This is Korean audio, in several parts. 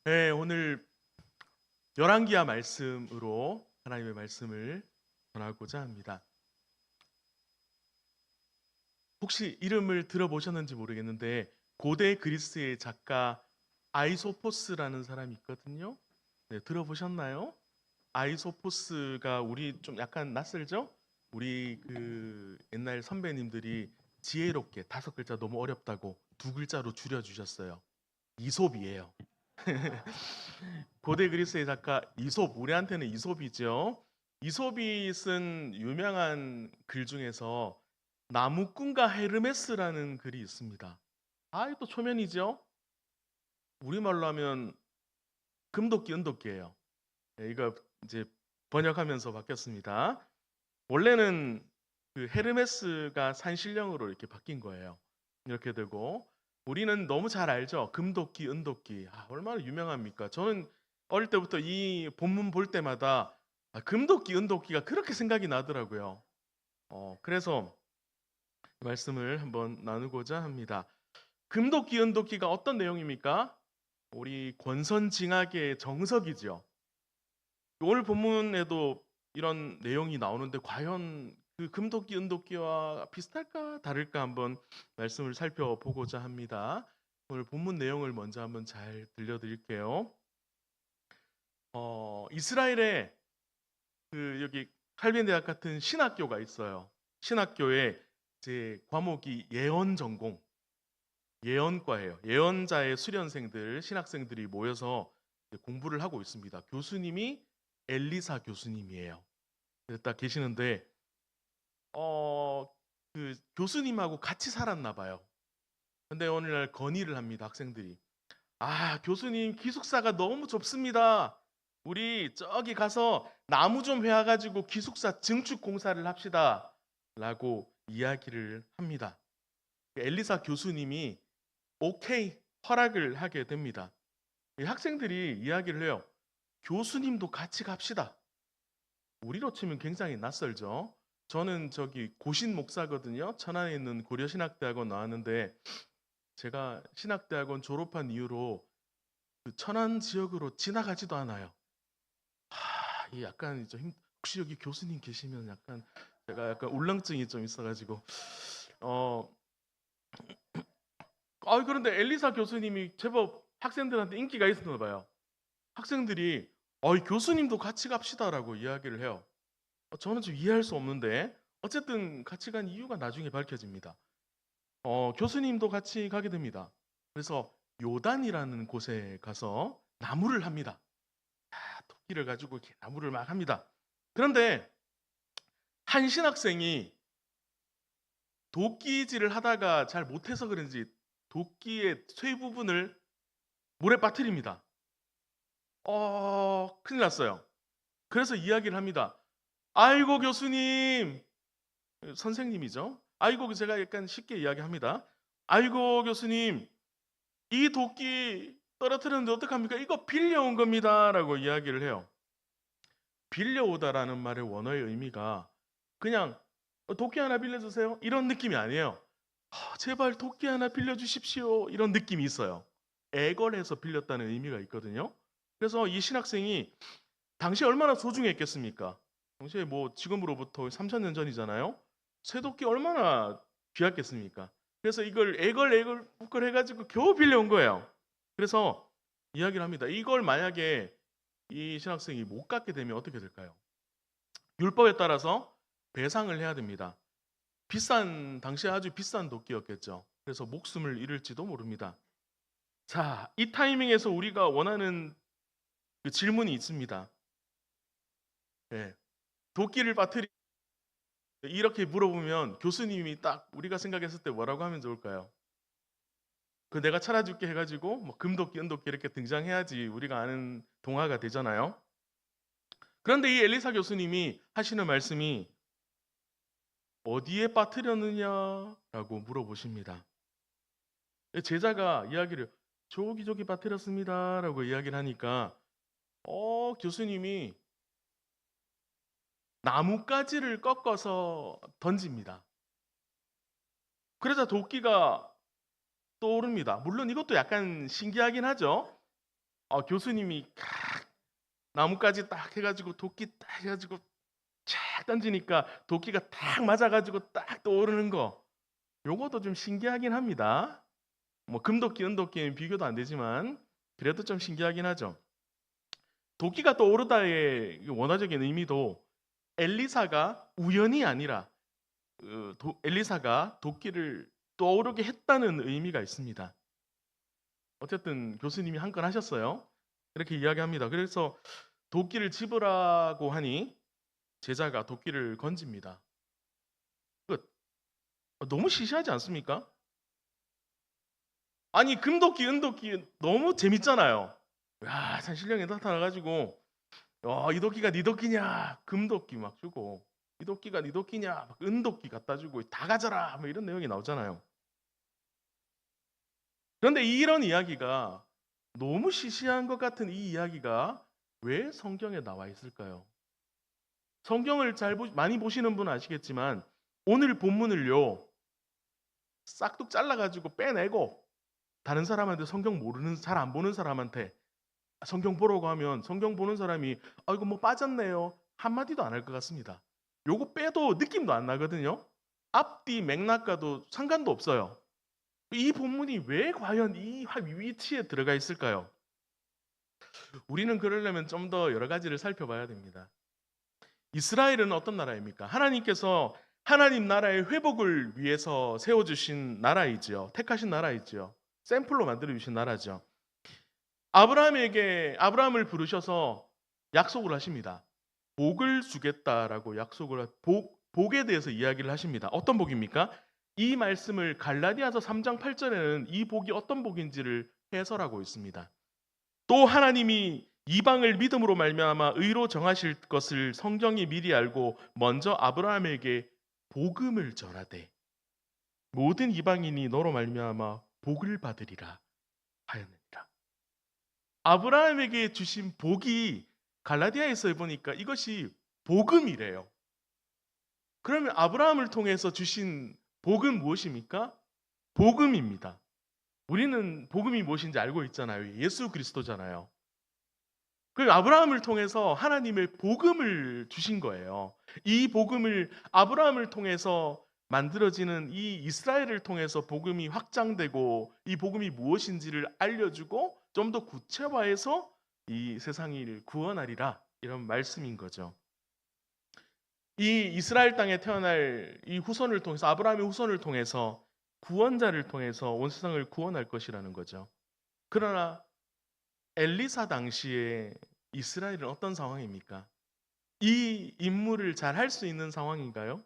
네, 오늘 열왕기하 말씀으로 하나님의 말씀을 전하고자 합니다. 혹시 이름을 들어보셨는지 모르겠는데 고대 그리스의 작가 아이소포스라는 사람이 있거든요. 네, 들어보셨나요? 아이소포스가 우리 좀 약간 낯설죠? 우리 그 옛날 선배님들이 지혜롭게 5글자 너무 어렵다고 2글자로 줄여주셨어요. 이솝이에요. 고대 그리스의 작가 이솝, 우리한테는 이솝이죠. 이솝이 쓴 유명한 글 중에서 나무꾼과 헤르메스라는 글이 있습니다. 아, 이것도 초면이죠. 우리말로 하면 금도끼, 은도끼예요. 네, 이거 이제 번역하면서 바뀌었습니다. 원래는 그 헤르메스가 산신령으로 이렇게 바뀐 거예요. 이렇게 되고 우리는 너무 잘 알죠. 금도끼, 은도끼. 아, 얼마나 유명합니까? 저는 어릴 때부터 이 본문 볼 때마다 금도끼, 은도끼가 그렇게 생각이 나더라고요. 그래서 말씀을 한번 나누고자 합니다. 금도끼, 은도끼가 어떤 내용입니까? 우리 권선징악의 정석이죠. 오늘 본문에도 이런 내용이 나오는데 과연 그 금도끼 은도끼와 비슷할까 다를까 한번 말씀을 살펴보고자 합니다. 오늘 본문 내용을 먼저 한번 잘 들려드릴게요. 이스라엘에 그 여기 칼빈 대학 같은 신학교가 있어요. 신학교에 제 과목이 예언 전공, 예언과예요. 예언자의 수련생들, 신학생들이 모여서 공부를 하고 있습니다. 교수님이 엘리사 교수님이에요. 딱 계시는데 어, 그 교수님하고 같이 살았나 봐요. 근데 어느 날 건의를 합니다, 학생들이. 아, 교수님 기숙사가 너무 좁습니다. 우리 저기 가서 나무 좀 회와가지고 기숙사 증축 공사를 합시다. 라고 이야기를 합니다. 엘리사 교수님이 오케이 허락을 하게 됩니다. 이 학생들이 이야기를 해요. 교수님도 같이 갑시다. 우리로 치면 굉장히 낯설죠. 저는 저기 고신 목사거든요. 천안에 있는 고려신학대학원 나왔는데 제가 신학대학원 졸업한 이후로 그 천안 지역으로 지나가지도 않아요. 이 약간 좀 혹시 여기 교수님 계시면 약간 제가 약간 울렁증이 좀 있어가지고 어, 그런데 엘리사 교수님이 제법 학생들한테 인기가 있었나 봐요. 학생들이 이 교수님도 같이 갑시다라고 이야기를 해요. 저는 좀 이해할 수 없는데 어쨌든 같이 간 이유가 나중에 밝혀집니다. 교수님도 같이 가게 됩니다. 그래서 요단이라는 곳에 가서 나무를 합니다. 토끼를 가지고 이렇게 나무를 막 합니다. 그런데 한 신학생이 도끼질을 하다가 잘 못해서 그런지 도끼의 쇠 부분을 물에 빠뜨립니다. 큰일 났어요. 그래서 이야기를 합니다. 아이고 교수님, 선생님이죠. 아이고 제가 약간 쉽게 이야기합니다. 아이고 교수님, 이 도끼 떨어뜨렸는데 어떡합니까? 이거 빌려온 겁니다라고 이야기를 해요. 빌려오다라는 말의 원어의 의미가 그냥 도끼 하나 빌려주세요 이런 느낌이 아니에요. 제발 도끼 하나 빌려주십시오 이런 느낌이 있어요. 애걸해서 빌렸다는 의미가 있거든요. 그래서 이 신학생이 당시 얼마나 소중했겠습니까? 당시에 뭐 지금으로부터 3,000년 전이잖아요. 쇠도끼 얼마나 귀했겠습니까? 그래서 이걸 애걸 해가지고 겨우 빌려온 거예요. 그래서 이야기를 합니다. 이걸 만약에 이 신학생이 못 갖게 되면 어떻게 될까요? 율법에 따라서 배상을 해야 됩니다. 당시에 아주 비싼 도끼였겠죠. 그래서 목숨을 잃을지도 모릅니다. 자, 이 타이밍에서 우리가 원하는 그 질문이 있습니다. 네. 도끼를 빠뜨리 이렇게 물어보면 교수님이 딱 우리가 생각했을 때 뭐라고 하면 좋을까요? 그 내가 찾아줄게 해가지고 뭐 금도끼, 은도끼 이렇게 등장해야지 우리가 아는 동화가 되잖아요. 그런데 이 엘리사 교수님이 하시는 말씀이 어디에 빠뜨렸느냐라고 물어보십니다. 제자가 이야기를 저기 빠뜨렸습니다라고 이야기를 하니까 교수님이 나뭇가지를 꺾어서 던집니다. 그러자 도끼가 떠오릅니다. 물론 이것도 약간 신기하긴 하죠. 교수님이 나뭇가지 딱 해가지고 도끼 딱 해가지고 쫙 던지니까 도끼가 딱 맞아가지고 딱 떠오르는 거. 요것도 좀 신기하긴 합니다. 뭐 금도끼, 은도끼는 비교도 안 되지만 그래도 좀 신기하긴 하죠. 도끼가 떠오르다의 원어적인 의미도 엘리사가 우연이 아니라 엘리사가 도끼를 떠오르게 했다는 의미가 있습니다. 어쨌든 교수님이 한 건 하셨어요. 이렇게 이야기합니다. 그래서 도끼를 집으라고 하니 제자가 도끼를 건집니다. 끝. 너무 시시하지 않습니까? 아니 금도끼, 은도끼 너무 재밌잖아요. 야, 산신령이 나타나가지고 이 도끼가 네 도끼냐? 금도끼 막 주고 이 도끼가 네 도끼냐? 막 은도끼 갖다 주고 다 가져라 뭐 이런 내용이 나오잖아요. 그런데 이런 이야기가 너무 시시한 것 같은 이 이야기가 왜 성경에 나와 있을까요? 성경을 많이 보시는 분은 아시겠지만 오늘 본문을요 싹둑 잘라가지고 빼내고 다른 사람한테 성경 모르는 잘 안 보는 사람한테 성경 보라고 하면 성경 보는 사람이 이거 뭐 빠졌네요 한마디도 안 할 것 같습니다. 요거 빼도 느낌도 안 나거든요. 앞뒤 맥락과도 상관도 없어요. 이 본문이 왜 과연 이 위치에 들어가 있을까요? 우리는 그러려면 좀 더 여러 가지를 살펴봐야 됩니다. 이스라엘은 어떤 나라입니까? 하나님께서 하나님 나라의 회복을 위해서 세워주신 나라이지요. 택하신 나라이지요. 샘플로 만들어주신 나라죠. 아브라함을 부르셔서 약속을 하십니다. 복을 주겠다라고 복에 대해서 이야기를 하십니다. 어떤 복입니까? 이 말씀을 갈라디아서 3장 8절에는 이 복이 어떤 복인지를 해설하고 있습니다. 또 하나님이 이방을 믿음으로 말미암아 의로 정하실 것을 성경이 미리 알고 먼저 아브라함에게 복음을 전하되 모든 이방인이 너로 말미암아 복을 받으리라 하였느니라. 아브라함에게 주신 복이 갈라디아에서 보니까 이것이 복음이래요. 그러면 아브라함을 통해서 주신 복은 무엇입니까? 복음입니다. 우리는 복음이 무엇인지 알고 있잖아요. 예수 그리스도잖아요. 그 아브라함을 통해서 하나님의 복음을 주신 거예요. 이 복음을 아브라함을 통해서 만들어지는 이 이스라엘을 통해서 복음이 확장되고 이 복음이 무엇인지를 알려주고 좀 더 구체화해서 이 세상을 구원하리라 이런 말씀인 거죠. 이 이스라엘 땅에 태어날 이 후손을 통해서 아브라함의 후손을 통해서 구원자를 통해서 온 세상을 구원할 것이라는 거죠. 그러나 엘리사 당시에 이스라엘은 어떤 상황입니까? 이 임무를 잘 할 수 있는 상황인가요?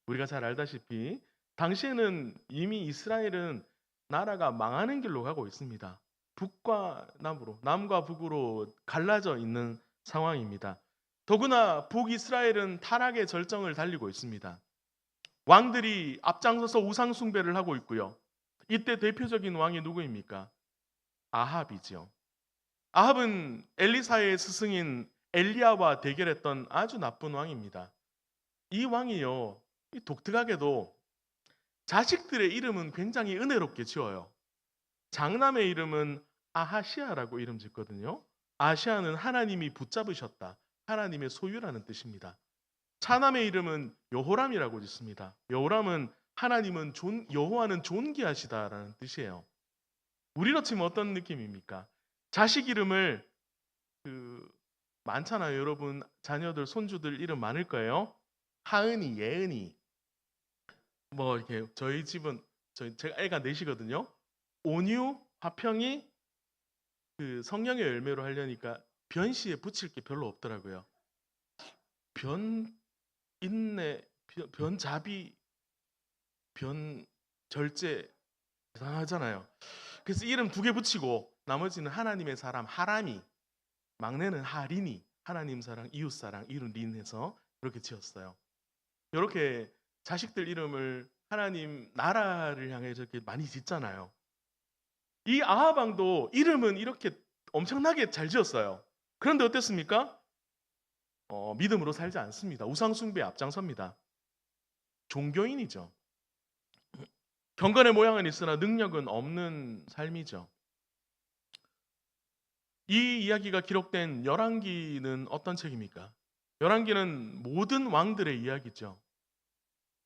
우리가 잘 알다시피 당시에는 이미 이스라엘은 나라가 망하는 길로 가고 있습니다. 북과 남으로, 남과 북으로 갈라져 있는 상황입니다. 더구나 북이스라엘은 타락의 절정을 달리고 있습니다. 왕들이 앞장서서 우상 숭배를 하고 있고요. 이때 대표적인 왕이 누구입니까? 아합이죠. 아합은 엘리사의 스승인 엘리야와 대결했던 아주 나쁜 왕입니다. 이 왕이요, 독특하게도 자식들의 이름은 굉장히 은혜롭게 지어요. 장남의 이름은 아하시아라고 이름 짓거든요. 아시아는 하나님이 붙잡으셨다. 하나님의 소유라는 뜻입니다. 차남의 이름은 여호람이라고 짓습니다. 여호람은 여호와는 존귀하시다라는 뜻이에요. 우리로 치면 어떤 느낌입니까? 자식 이름을 많잖아요, 여러분. 자녀들, 손주들 이름 많을 거예요. 하은이, 예은이. 뭐 이렇게 저희 집은 제가 애가 넷이거든요. 온유, 화평이 성령의 열매로 하려니까 변씨에 붙일 게 별로 없더라고요. 인내, 변자비, 절제 이상하잖아요. 그래서 이름 2개 붙이고 나머지는 하나님의 사람 하람이, 막내는 하린이, 하나님 사랑, 이웃 사랑, 이름 린해서 그렇게 지었어요. 이렇게 자식들 이름을 하나님 나라를 향해 저렇게 많이 짓잖아요. 이 아합 왕도 이름은 이렇게 엄청나게 잘 지었어요. 그런데 어땠습니까? 믿음으로 살지 않습니다. 우상 숭배에 앞장섭니다. 종교인이죠. 경건의 모양은 있으나 능력은 없는 삶이죠. 이 이야기가 기록된 열왕기는 어떤 책입니까? 열왕기는 모든 왕들의 이야기죠.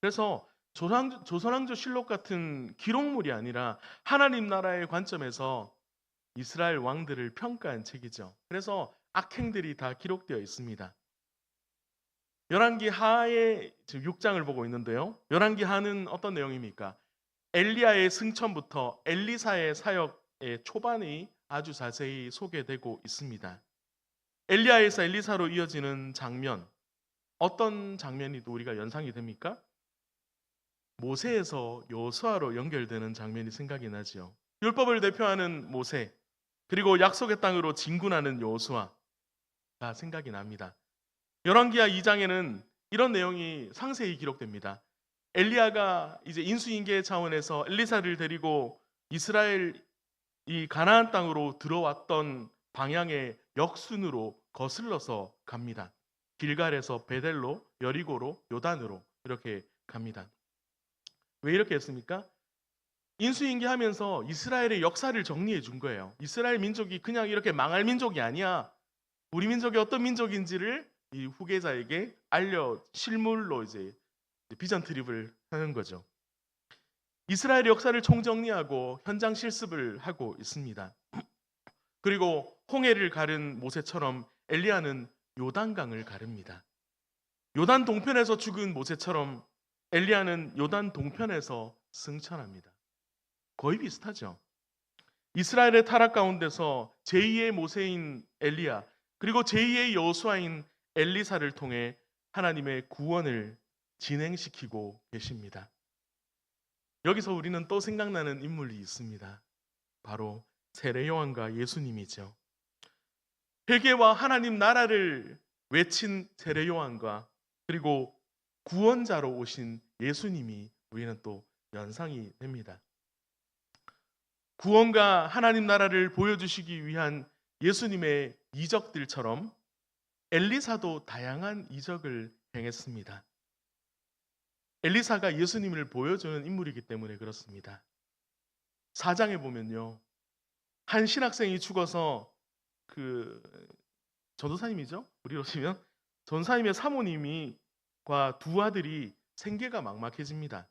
그래서 조선왕조 실록 같은 기록물이 아니라 하나님 나라의 관점에서 이스라엘 왕들을 평가한 책이죠. 그래서 악행들이 다 기록되어 있습니다. 열왕기 하의 지금 6장을 보고 있는데요. 열왕기 하는 어떤 내용입니까? 엘리야의 승천부터 엘리사의 사역의 초반이 아주 자세히 소개되고 있습니다. 엘리야에서 엘리사로 이어지는 장면, 어떤 장면이 또 우리가 연상이 됩니까? 모세에서 여호수아로 연결되는 장면이 생각이 나지요. 율법을 대표하는 모세, 그리고 약속의 땅으로 진군하는 여호수아가 생각이 납니다. 열왕기하 2장에는 이런 내용이 상세히 기록됩니다. 엘리야가 이제 인수인계 차원에서 엘리사를 데리고 이스라엘 이 가나안 땅으로 들어왔던 방향의 역순으로 거슬러서 갑니다. 길갈에서 베델로, 여리고로, 요단으로 이렇게 갑니다. 왜 이렇게 했습니까? 인수인계하면서 이스라엘의 역사를 정리해 준 거예요. 이스라엘 민족이 그냥 이렇게 망할 민족이 아니야. 우리 민족이 어떤 민족인지를 이 후계자에게 알려 실물로 이제 비전 트립을 하는 거죠. 이스라엘 역사를 총정리하고 현장 실습을 하고 있습니다. 그리고 홍해를 가른 모세처럼 엘리야는 요단강을 가릅니다. 요단 동편에서 죽은 모세처럼 엘리야는 요단 동편에서 승천합니다. 거의 비슷하죠. 이스라엘의 타락 가운데서 제2의 모세인 엘리야 그리고 제2의 여호수아인 엘리사를 통해 하나님의 구원을 진행시키고 계십니다. 여기서 우리는 또 생각나는 인물이 있습니다. 바로 세례 요한과 예수님이죠. 회개와 하나님 나라를 외친 세례 요한과 그리고 구원자로 오신 예수님이 우리는 또 연상이 됩니다. 구원과 하나님 나라를 보여주시기 위한 예수님의 이적들처럼 엘리사도 다양한 이적을 행했습니다. 엘리사가 예수님을 보여주는 인물이기 때문에 그렇습니다. 4장에 보면요. 한 신학생이 죽어서 그 전도사님이죠. 우리로 치면 전사님의 사모님과 두 아들이 생계가 막막해집니다.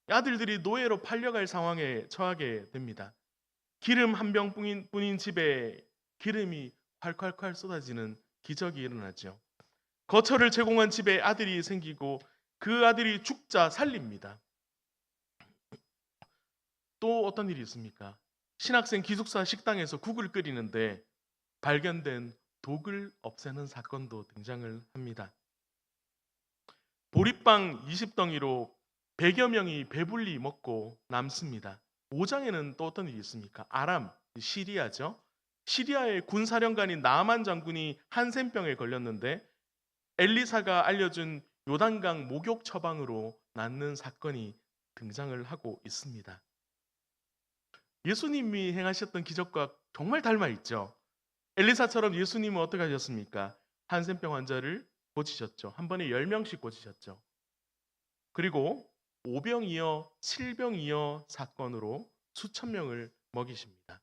아들들이 노예로 팔려갈 상황에 처하게 됩니다. 기름 한 병뿐인 집에 기름이 콸콸콸 쏟아지는 기적이 일어나죠. 거처를 제공한 집에 아들이 생기고 그 아들이 죽자 살립니다. 또 어떤 일이 있습니까? 신학생 기숙사 식당에서 국을 끓이는데 발견된 독을 없애는 사건도 등장을 합니다. 보리빵 20덩이로 100여 명이 배불리 먹고 남습니다. 5장에는 또 어떤 일이 있습니까? 아람, 시리아죠. 시리아의 군사령관인 나아만 장군이 한센병에 걸렸는데 엘리사가 알려준 요단강 목욕 처방으로 낫는 사건이 등장을 하고 있습니다. 예수님이 행하셨던 기적과 정말 닮아 있죠. 엘리사처럼 예수님은 어떻게 하셨습니까? 한센병 환자를 고치셨죠. 한 번에 10명씩 고치셨죠. 그리고 5병이어 7병이어 사건으로 수천 명을 먹이십니다.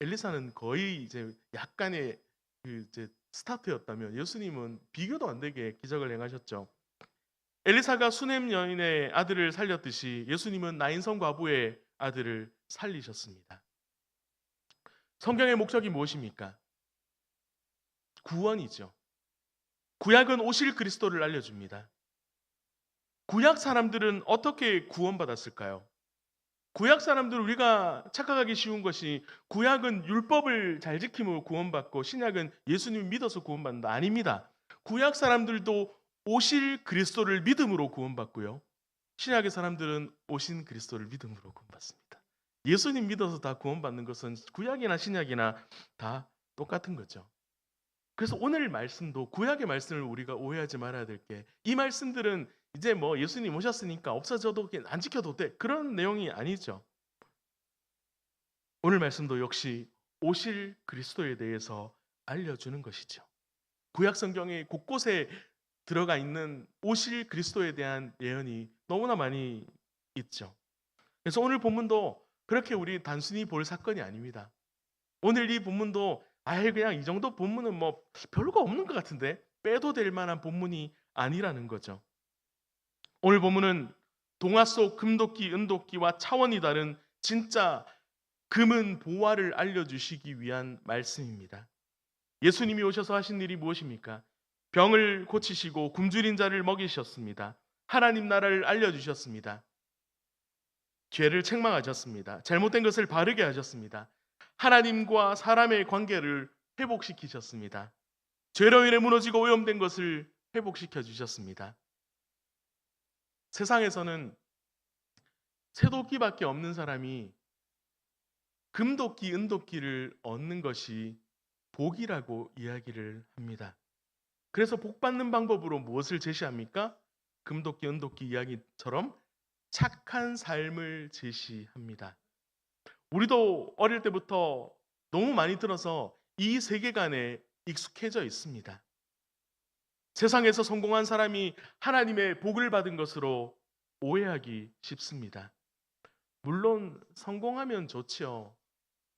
엘리사는 거의 이제 약간의 그 이제 스타트였다면 예수님은 비교도 안 되게 기적을 행하셨죠. 엘리사가 수넴 여인의 아들을 살렸듯이 예수님은 나인성 과부의 아들을 살리셨습니다. 성경의 목적이 무엇입니까? 구원이죠. 구약은 오실 그리스도를 알려줍니다. 구약 사람들은 어떻게 구원받았을까요? 구약 사람들 우리가 착각하기 쉬운 것이 구약은 율법을 잘 지킴으로 구원받고 신약은 예수님 믿어서 구원받는다. 아닙니다. 구약 사람들도 오실 그리스도를 믿음으로 구원받고요. 신약의 사람들은 오신 그리스도를 믿음으로 구원받습니다. 예수님 믿어서 다 구원받는 것은 구약이나 신약이나 다 똑같은 거죠. 그래서 오늘 말씀도 구약의 말씀을 우리가 오해하지 말아야 될 게 이 말씀들은 이제 뭐 예수님 오셨으니까 없어져도 안 지켜도 돼 그런 내용이 아니죠. 오늘 말씀도 역시 오실 그리스도에 대해서 알려주는 것이죠. 구약 성경에 곳곳에 들어가 있는 오실 그리스도에 대한 예언이 너무나 많이 있죠. 그래서 오늘 본문도 그렇게 우리 단순히 볼 사건이 아닙니다. 오늘 이 본문도 아예 그냥 이 정도 본문은 뭐 별거 없는 것 같은데 빼도 될 만한 본문이 아니라는 거죠. 오늘 본문은 동화 속 금도끼, 은도끼와 차원이 다른 진짜 금은 보화를 알려주시기 위한 말씀입니다. 예수님이 오셔서 하신 일이 무엇입니까? 병을 고치시고 굶주린 자를 먹이셨습니다. 하나님 나라를 알려주셨습니다. 죄를 책망하셨습니다. 잘못된 것을 바르게 하셨습니다. 하나님과 사람의 관계를 회복시키셨습니다. 죄로 인해 무너지고 오염된 것을 회복시켜 주셨습니다. 세상에서는 새도끼밖에 없는 사람이 금도끼, 은도끼를 얻는 것이 복이라고 이야기를 합니다. 그래서 복 받는 방법으로 무엇을 제시합니까? 금도끼, 은도끼 이야기처럼 착한 삶을 제시합니다. 우리도 어릴 때부터 너무 많이 들어서 이 세계관에 익숙해져 있습니다. 세상에서 성공한 사람이 하나님의 복을 받은 것으로 오해하기 쉽습니다. 물론 성공하면 좋지요.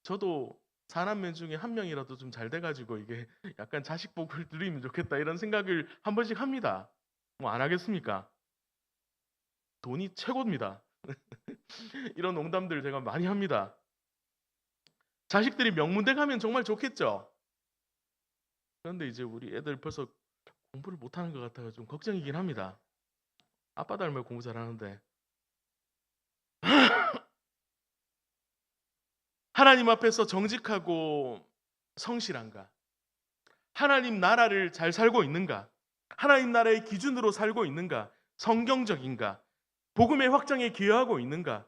저도 사남매 중에 한 명이라도 좀 잘 돼가지고 이게 약간 자식 복을 누리면 좋겠다 이런 생각을 한 번씩 합니다. 뭐 안 하겠습니까? 돈이 최고입니다. 이런 농담들 제가 많이 합니다. 자식들이 명문대 가면 정말 좋겠죠. 그런데 이제 우리 애들 벌써 공부를 못하는 것 같아서 좀 걱정이긴 합니다. 아빠 닮아 공부 잘하는데. 하나님 앞에서 정직하고 성실한가? 하나님 나라를 잘 살고 있는가? 하나님 나라의 기준으로 살고 있는가? 성경적인가? 복음의 확장에 기여하고 있는가?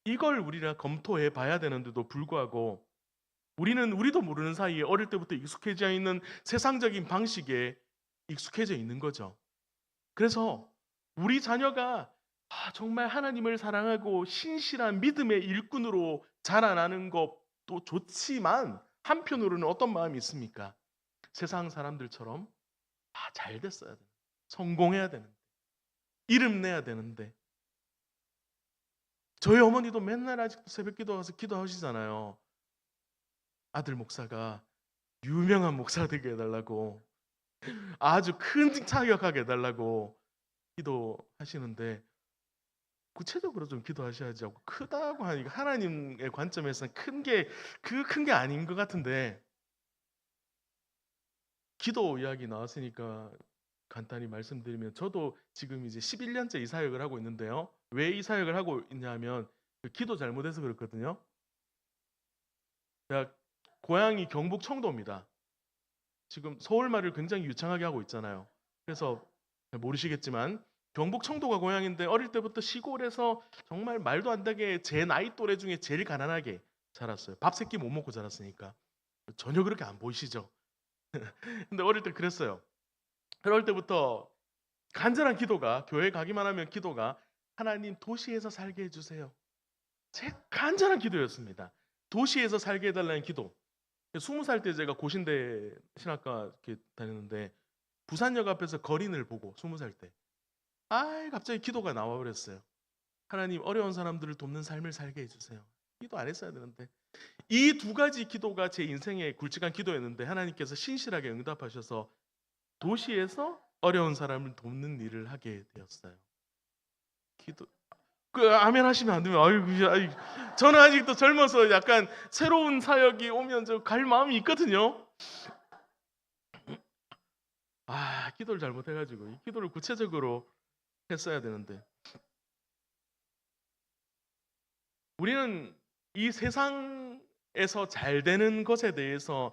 이걸 우리가 검토해 봐야 되는데도 불구하고 우리도 모르는 사이에 어릴 때부터 익숙해져 있는 세상적인 방식에 익숙해져 있는 거죠. 그래서 우리 자녀가 정말 하나님을 사랑하고 신실한 믿음의 일꾼으로 자라나는 것도 좋지만 한편으로는 어떤 마음이 있습니까? 세상 사람들처럼 잘 됐어야 돼. 성공해야 되는데. 이름 내야 되는데. 저희 어머니도 맨날 아직도 새벽 기도 가서 기도하시잖아요. 아들 목사가 유명한 목사 되게 해달라고 아주 큰 타격하게 해달라고 기도하시는데 구체적으로 좀 기도하셔야지 하고 크다고 하니까 하나님의 관점에서는 큰 게 아닌 것 같은데 기도 이야기 나왔으니까 간단히 말씀드리면 저도 지금 이제 11년째 이 사역을 하고 있는데요. 왜 이 사역을 하고 있냐면 기도 잘못해서 그렇거든요. 제가 고향이 경북 청도입니다. 지금 서울말을 굉장히 유창하게 하고 있잖아요. 그래서 모르시겠지만 경북 청도가 고향인데 어릴 때부터 시골에서 정말 말도 안 되게 제 나이 또래 중에 제일 가난하게 자랐어요. 밥 세끼 못 먹고 자랐으니까. 전혀 그렇게 안 보이시죠? 근데 어릴 때 그랬어요. 그럴 때부터 간절한 기도가 교회 가기만 하면 기도가 하나님 도시에서 살게 해주세요. 제 간절한 기도였습니다. 도시에서 살게 해달라는 기도. 20살 때 제가 고신대 신학과 이렇게 다녔는데 부산역 앞에서 거린을 보고 20살 때 갑자기 기도가 나와 버렸어요. 하나님 어려운 사람들을 돕는 삶을 살게 해주세요. 기도 안 했어야 되는데 이 두 가지 기도가 제 인생의 굵직한 기도였는데 하나님께서 신실하게 응답하셔서 도시에서 어려운 사람을 돕는 일을 하게 되었어요. 기도 아멘 하시면 안 되면 저는 아직도 젊어서 약간 새로운 사역이 오면 저 갈 마음이 있거든요. 기도를 잘못해가지고 이 기도를 구체적으로 했어야 되는데 우리는 이 세상에서 잘 되는 것에 대해서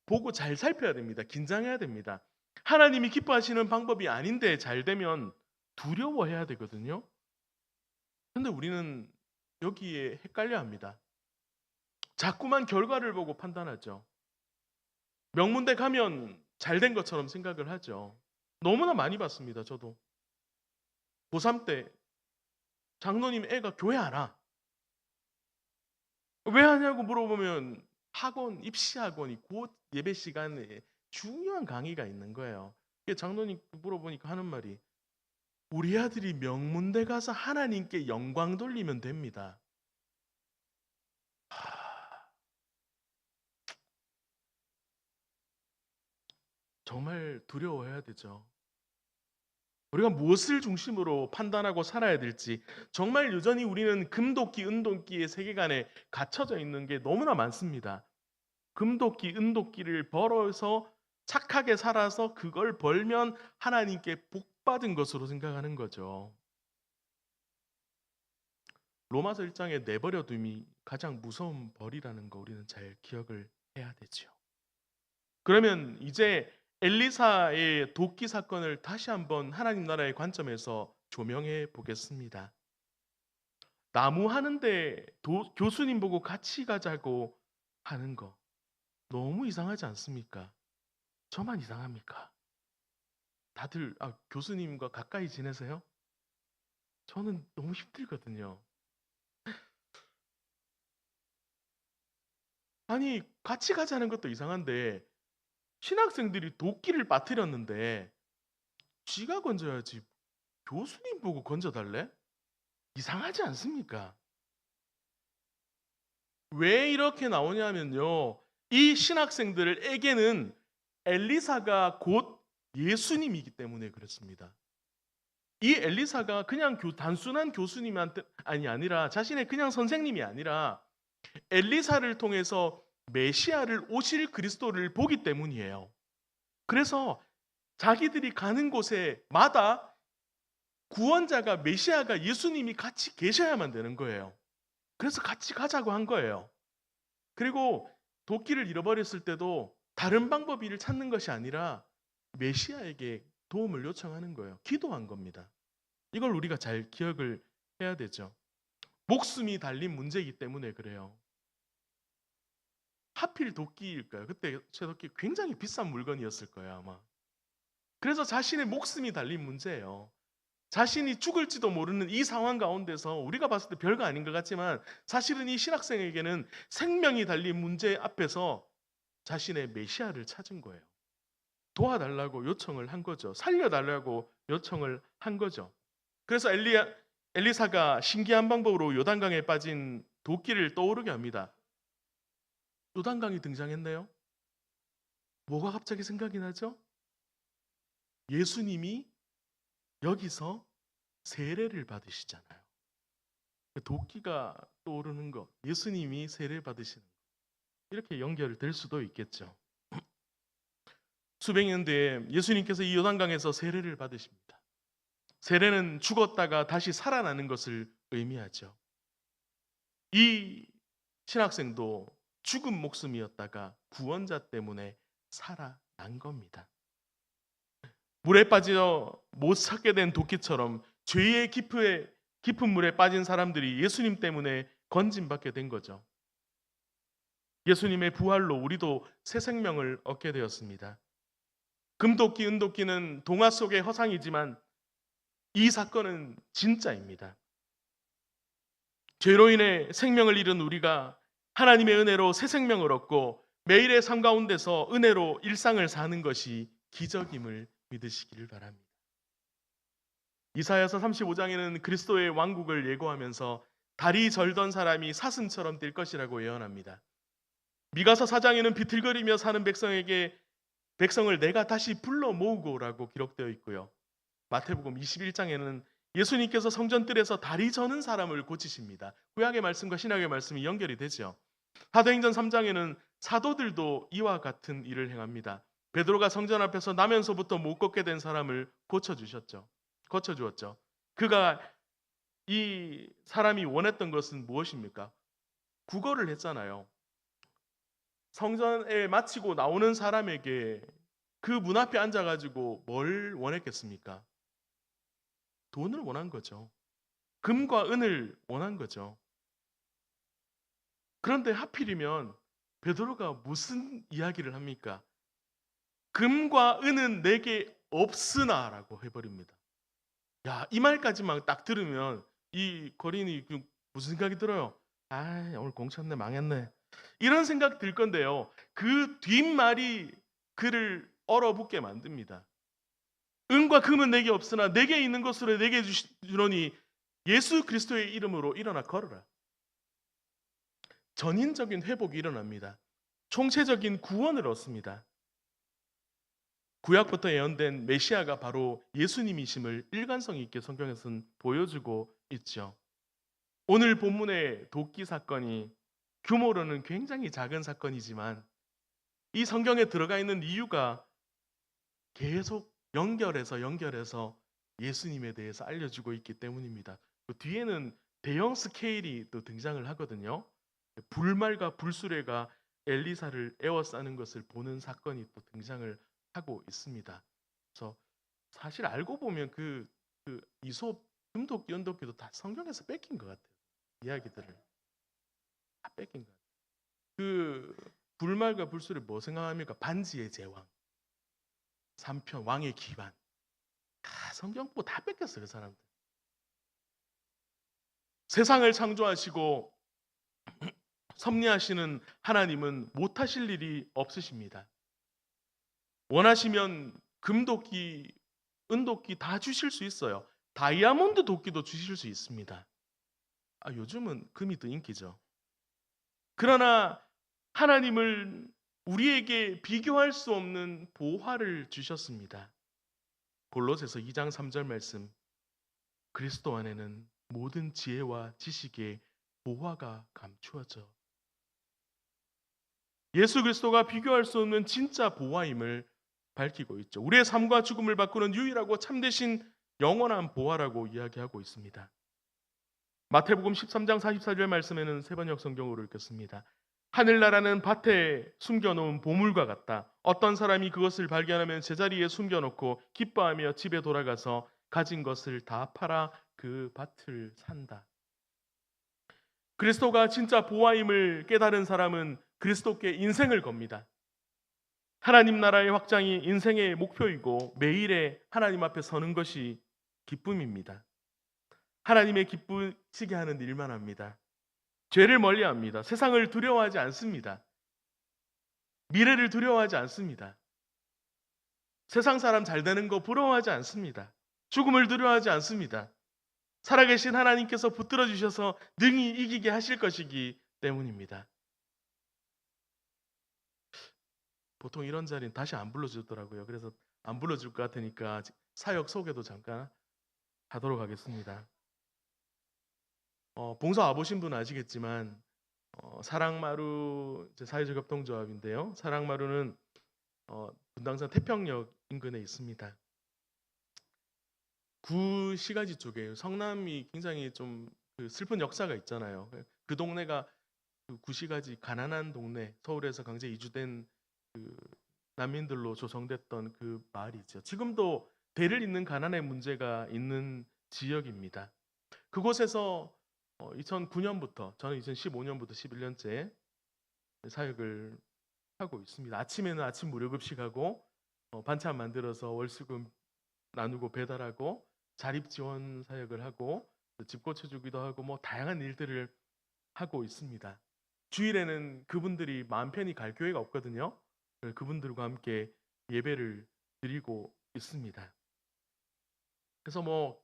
보고 잘 살펴야 됩니다. 긴장해야 됩니다. 하나님이 기뻐하시는 방법이 아닌데 잘 되면 두려워해야 되거든요. 근데 우리는 여기에 헷갈려 합니다. 자꾸만 결과를 보고 판단하죠. 명문대 가면 잘 된 것처럼 생각을 하죠. 너무나 많이 봤습니다. 저도. 고3 때 장로님 애가 교회 안 와. 왜 하냐고 물어보면 학원, 입시학원이 곧 예배 시간에 중요한 강의가 있는 거예요. 장로님 물어보니까 하는 말이 우리 아들이 명문대 가서 하나님께 영광 돌리면 됩니다. 정말 두려워해야 되죠. 우리가 무엇을 중심으로 판단하고 살아야 될지 정말 여전히 우리는 금도끼, 은도끼의 세계관에 갇혀져 있는 게 너무나 많습니다. 금도끼, 은도끼를 벌어서 착하게 살아서 그걸 벌면 하나님께 복받은 것으로 생각하는 거죠. 로마서 1장에 내버려둠이 가장 무서운 벌이라는 거 우리는 잘 기억을 해야 되죠. 그러면 이제 엘리사의 도끼 사건을 다시 한번 하나님 나라의 관점에서 조명해 보겠습니다. 나무 하는데 교수님 보고 같이 가자고 하는 거 너무 이상하지 않습니까? 저만 이상합니까? 다들 교수님과 가까이 지내세요? 저는 너무 힘들거든요. 아니 같이 가자는 것도 이상한데 신학생들이 도끼를 빠뜨렸는데 쥐가 건져야지 교수님 보고 건져달래? 이상하지 않습니까? 왜 이렇게 나오냐면요. 이 신학생들에게는 엘리사가 곧 예수님이기 때문에 그렇습니다. 이 엘리사가 그냥 단순한 교수님한테 아니라 자신의 그냥 선생님이 아니라 엘리사를 통해서 메시아를 오실 그리스도를 보기 때문이에요. 그래서 자기들이 가는 곳에마다 구원자가 메시아가 예수님이 같이 계셔야만 되는 거예요. 그래서 같이 가자고 한 거예요. 그리고 도끼를 잃어버렸을 때도 다른 방법을 찾는 것이 아니라 메시아에게 도움을 요청하는 거예요. 기도한 겁니다. 이걸 우리가 잘 기억을 해야 되죠. 목숨이 달린 문제이기 때문에 그래요. 하필 도끼일까요? 그때 쇠도끼 굉장히 비싼 물건이었을 거예요, 아마. 그래서 자신의 목숨이 달린 문제예요. 자신이 죽을지도 모르는 이 상황 가운데서 우리가 봤을 때 별거 아닌 것 같지만 사실은 이 신학생에게는 생명이 달린 문제 앞에서 자신의 메시아를 찾은 거예요. 도와달라고 요청을 한 거죠. 살려달라고 요청을 한 거죠. 그래서 엘리사가 신기한 방법으로 요단강에 빠진 도끼를 떠오르게 합니다. 요단강이 등장했네요. 뭐가 갑자기 생각이 나죠? 예수님이 여기서 세례를 받으시잖아요. 도끼가 떠오르는 것, 예수님이 세례 받으시는 것, 이렇게 연결될 수도 있겠죠. 수백 년 뒤에 예수님께서 이 요단강에서 세례를 받으십니다. 세례는 죽었다가 다시 살아나는 것을 의미하죠. 이 신학생도 죽은 목숨이었다가 구원자 때문에 살아난 겁니다. 물에 빠져 못 찾게 된 도끼처럼 죄의 깊은 물에 빠진 사람들이 예수님 때문에 건진받게 된 거죠. 예수님의 부활로 우리도 새 생명을 얻게 되었습니다. 금도끼, 은도끼는 동화 속의 허상이지만 이 사건은 진짜입니다. 죄로 인해 생명을 잃은 우리가 하나님의 은혜로 새 생명을 얻고 매일의 삶 가운데서 은혜로 일상을 사는 것이 기적임을 믿으시기를 바랍니다. 이사야서 35장에는 그리스도의 왕국을 예고하면서 달이 절던 사람이 사슴처럼 뛸 것이라고 예언합니다. 미가서 4장에는 비틀거리며 사는 백성을 내가 다시 불러 모으고라고 기록되어 있고요. 마태복음 21장에는 예수님께서 성전뜰에서 다리 저는 사람을 고치십니다. 구약의 말씀과 신약의 말씀이 연결이 되죠. 사도행전 3장에는 사도들도 이와 같은 일을 행합니다. 베드로가 성전 앞에서 나면서부터 못 걷게 된 사람을 고쳐주었죠. 그가 이 사람이 원했던 것은 무엇입니까? 구걸을 했잖아요. 성전에 마치고 나오는 사람에게 그 문 앞에 앉아가지고 뭘 원했겠습니까? 돈을 원한 거죠. 금과 은을 원한 거죠. 그런데 하필이면 베드로가 무슨 이야기를 합니까? 금과 은은 내게 없으나라고 해버립니다. 야, 이 말까지만 딱 들으면 이 거린이 무슨 생각이 들어요? 아, 오늘 공쳤네, 망했네. 이런 생각 들 건데요. 그 뒷말이 그를 얼어붙게 만듭니다. 은과 금은 내게 없으나 내게 있는 것으로 내게 주노니 예수 그리스도의 이름으로 일어나 걸어라. 전인적인 회복이 일어납니다. 총체적인 구원을 얻습니다. 구약부터 예언된 메시아가 바로 예수님이심을 일관성 있게 성경에서는 보여주고 있죠. 오늘 본문의 도끼 사건이 규모로는 굉장히 작은 사건이지만 이 성경에 들어가 있는 이유가 계속 연결해서 예수님에 대해서 알려주고 있기 때문입니다. 그 뒤에는 대형 스케일이 또 등장을 하거든요. 불말과 불수레가 엘리사를 에워싸는 것을 보는 사건이 또 등장을 하고 있습니다. 그래서 사실 알고 보면 그 이솝, 금도끼, 은도끼도 다 성경에서 뺏긴 것 같아요. 이야기들을 다 뺏긴 것 같아요. 그 불말과 불수레 뭐 생각합니까? 반지의 제왕, 삼편, 왕의 기관. 다 성경 보고 다 뺏겼어요, 그 사람들. 세상을 창조하시고 섭리하시는 하나님은 못하실 일이 없으십니다. 원하시면 금도끼, 은도끼 다 주실 수 있어요. 다이아몬드 도끼도 주실 수 있습니다. 요즘은 금이 더 인기죠. 그러나 하나님을 우리에게 비교할 수 없는 보화를 주셨습니다. 골로새서 2장 3절 말씀, 그리스도 안에는 모든 지혜와 지식의 보화가 감추어져. 예수 그리스도가 비교할 수 없는 진짜 보화임을 밝히고 있죠. 우리의 삶과 죽음을 바꾸는 유일하고 참되신 영원한 보화라고 이야기하고 있습니다. 마태복음 13장 44절 말씀에는 세번역 성경으로 읽겠습니다. 하늘나라는 밭에 숨겨놓은 보물과 같다. 어떤 사람이 그것을 발견하면 제자리에 숨겨놓고 기뻐하며 집에 돌아가서 가진 것을 다 팔아 그 밭을 산다. 그리스도가 진짜 보화임을 깨달은 사람은 그리스도께 인생을 겁니다. 하나님 나라의 확장이 인생의 목표이고 매일에 하나님 앞에 서는 것이 기쁨입니다. 하나님의 기쁘시게 하는 일만 합니다. 죄를 멀리합니다. 세상을 두려워하지 않습니다. 미래를 두려워하지 않습니다. 세상 사람 잘 되는 거 부러워하지 않습니다. 죽음을 두려워하지 않습니다. 살아계신 하나님께서 붙들어 주셔서 능히 이기게 하실 것이기 때문입니다. 보통 이런 자리는 다시 안 불러주더라고요. 그래서 안 불러줄 것 같으니까 사역 소개도 잠깐 하도록 하겠습니다. 봉사 와보신 분은 아시겠지만 사랑마루 사회적 협동조합인데요. 사랑마루는 분당선 태평역 인근에 있습니다. 구시가지 쪽에 성남이 굉장히 좀 슬픈 역사가 있잖아요. 그 동네가 구시가지 가난한 동네, 서울에서 강제 이주된 그 난민들로 조성됐던 그 마을이죠. 지금도 대를 잇는 가난의 문제가 있는 지역입니다. 그곳에서 2009년부터 저는 2015년부터 11년째 사역을 하고 있습니다. 아침에는 아침 무료급식하고 반찬 만들어서 월수금 나누고 배달하고 자립 지원 사역을 하고 집 고쳐주기도 하고 뭐 다양한 일들을 하고 있습니다. 주일에는 그분들이 마음 편히 갈 교회가 없거든요. 그분들과 함께 예배를 드리고 있습니다. 그래서 뭐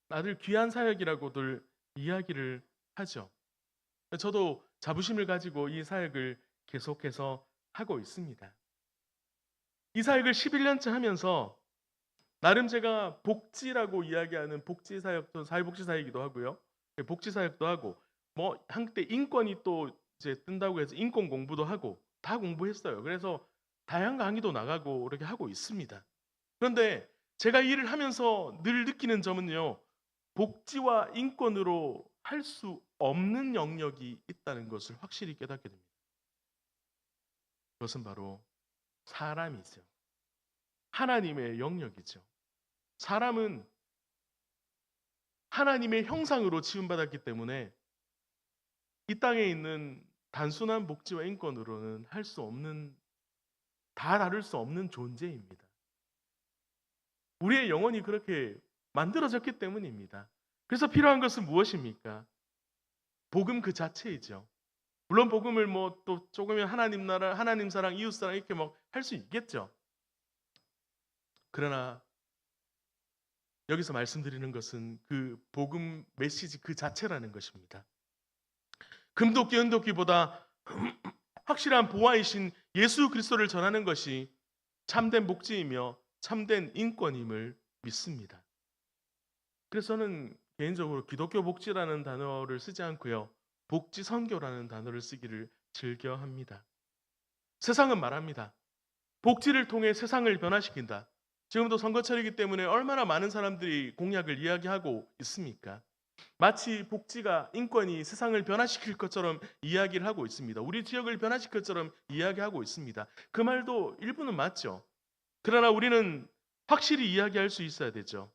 다들 귀한 사역이라고들 이야기를 하죠. 저도 자부심을 가지고 이 사역을 계속해서 하고 있습니다. 이 사역을 11년째 하면서 나름 제가 복지라고 이야기하는 복지사역도 사회복지사이기도 하고요. 복지사역도 하고 뭐 한때 인권이 또 이제 뜬다고 해서 인권 공부도 하고 다 공부했어요. 그래서 다양한 강의도 나가고 이렇게 하고 있습니다. 그런데 제가 일을 하면서 늘 느끼는 점은요. 복지와 인권으로 할 수 없는 영역이 있다는 것을 확실히 깨닫게 됩니다. 그것은 바로 사람이죠. 하나님의 영역이죠. 사람은 하나님의 형상으로 지음받았기 때문에 이 땅에 있는 단순한 복지와 인권으로는 할 수 없는, 다 다룰 수 없는 존재입니다. 우리의 영혼이 그렇게 만들어졌기 때문입니다. 그래서 필요한 것은 무엇입니까? 복음 그 자체이죠. 물론 복음을 뭐 또 조금은 하나님 나라, 하나님 사랑, 이웃 사랑 이렇게 막 할 수 있겠죠. 그러나 여기서 말씀드리는 것은 그 복음 메시지 그 자체라는 것입니다. 금도끼, 은도끼보다 확실한 보화이신 예수 그리스도를 전하는 것이 참된 복지이며 참된 인권임을 믿습니다. 그래서 저는 개인적으로 기독교 복지라는 단어를 쓰지 않고요. 복지 선교라는 단어를 쓰기를 즐겨 합니다. 세상은 말합니다. 복지를 통해 세상을 변화시킨다. 지금도 선거철이기 때문에 얼마나 많은 사람들이 공약을 이야기하고 있습니까? 마치 복지가 인권이 세상을 변화시킬 것처럼 이야기를 하고 있습니다. 우리 지역을 변화시킬 것처럼 이야기하고 있습니다. 그 말도 일부는 맞죠. 그러나 우리는 확실히 이야기할 수 있어야 되죠.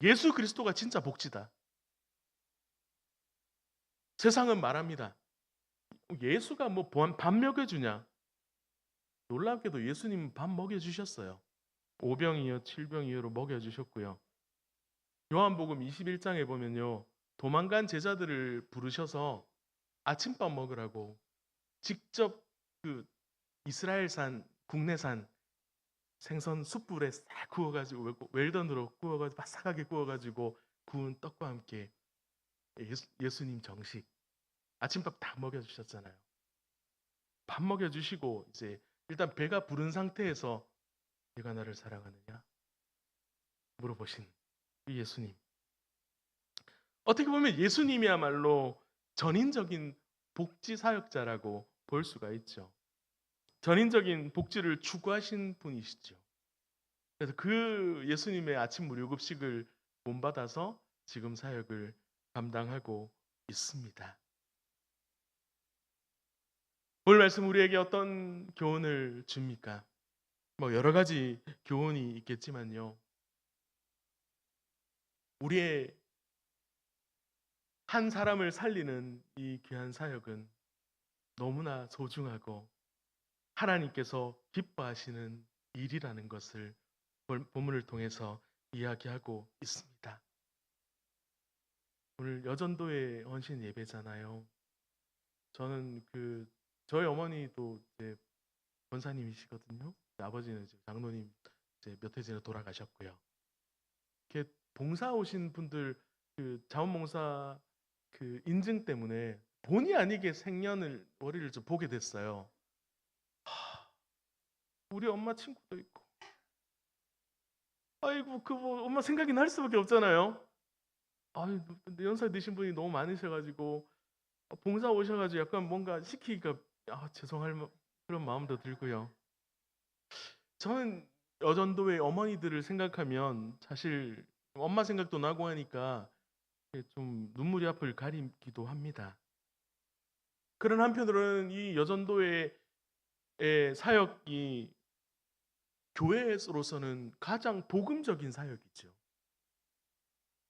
예수 그리스도가 진짜 복지다. 세상은 말합니다. 예수가 뭐 밥 먹여주냐? 놀랍게도 예수님 밥 먹여주셨어요. 5병이요 7병이요로 먹여주셨고요. 요한복음 21장에 보면요. 도망간 제자들을 부르셔서 아침밥 먹으라고 직접 그 이스라엘산, 국내산 생선 숯불에 싹 구워가지고 웰던으로 구워가지고 바삭하게 구워가지고 구운 떡과 함께 예수님 정식 아침밥 다 먹여주셨잖아요. 밥 먹여주시고 이제 일단 배가 부른 상태에서 내가 나를 사랑하느냐 물어보신 이 예수님. 어떻게 보면 예수님이야말로 전인적인 복지 사역자라고 볼 수가 있죠. 전인적인 복지를 추구하신 분이시죠. 그래서 그 예수님의 아침 무료급식을 본받아서 지금 사역을 감당하고 있습니다. 오늘 말씀 우리에게 어떤 교훈을 줍니까? 뭐 여러 가지 교훈이 있겠지만요. 우리의 한 사람을 살리는 이 귀한 사역은 너무나 소중하고 하나님께서 기뻐하시는 일이라는 것을 본문을 통해서 이야기하고 있습니다. 오늘 여전도의 헌신 예배잖아요. 저는 저희 어머니도 이제 권사님이시거든요. 아버지는 이제 장로님 이제 몇 해 전에 돌아가셨고요. 이렇게 봉사 오신 분들 자원봉사 인증 때문에 본의 아니게 생년월일을 좀 보게 됐어요. 우리 엄마 친구도 있고, 아이고 뭐 엄마 생각이 날 수밖에 없잖아요. 아유 연세 드신 분이 너무 많으셔가지고 봉사 오셔가지고 약간 뭔가 시키기가 죄송할 그런 마음도 들고요. 저는 여전도의 어머니들을 생각하면 사실 엄마 생각도 나고 하니까 좀 눈물이 앞을 가리기도 합니다. 그런 한편으로는 이 여전도의 사역이 교회로서는 가장 복음적인 사역이죠.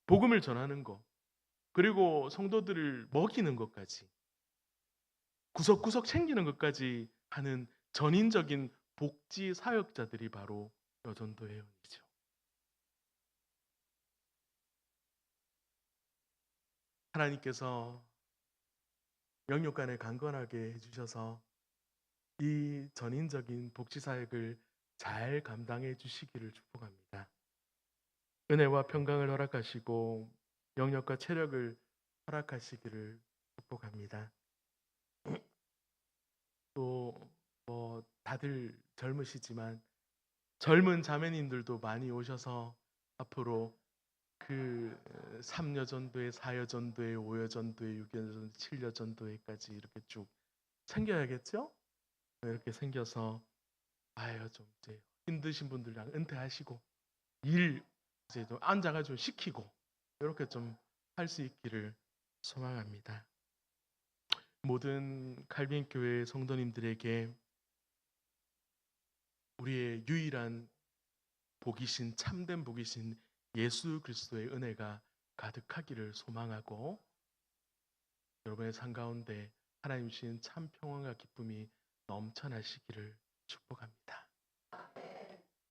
복음을 전하는 것, 그리고 성도들을 먹이는 것까지, 구석구석 챙기는 것까지 하는 전인적인 복지 사역자들이 바로 여전도 회원이죠. 하나님께서 영육간에 강건하게 해주셔서 이 전인적인 복지 사역을 잘 감당해 주시기를 축복합니다. 은혜와 평강을 허락하시고 영역과 체력을 허락하시기를 축복합니다. 또 뭐 다들 젊으시지만 젊은 자매님들도 많이 오셔서 앞으로 3여전도회, 4여전도회, 5여전도회, 6여전도회, 7여전도회까지 이렇게 쭉 생겨야겠죠? 이렇게 생겨서 좀 이제 힘드신 분들이랑 은퇴하시고 일 이제 좀 앉아가지고 시키고 이렇게 좀 할 수 있기를 소망합니다. 모든 칼빈 교회 성도님들에게 우리의 유일한 복이신 참된 복이신 예수 그리스도의 은혜가 가득하기를 소망하고 여러분의 삶 가운데 하나님 주신 참 평안과 기쁨이 넘쳐나시기를 축복합니다.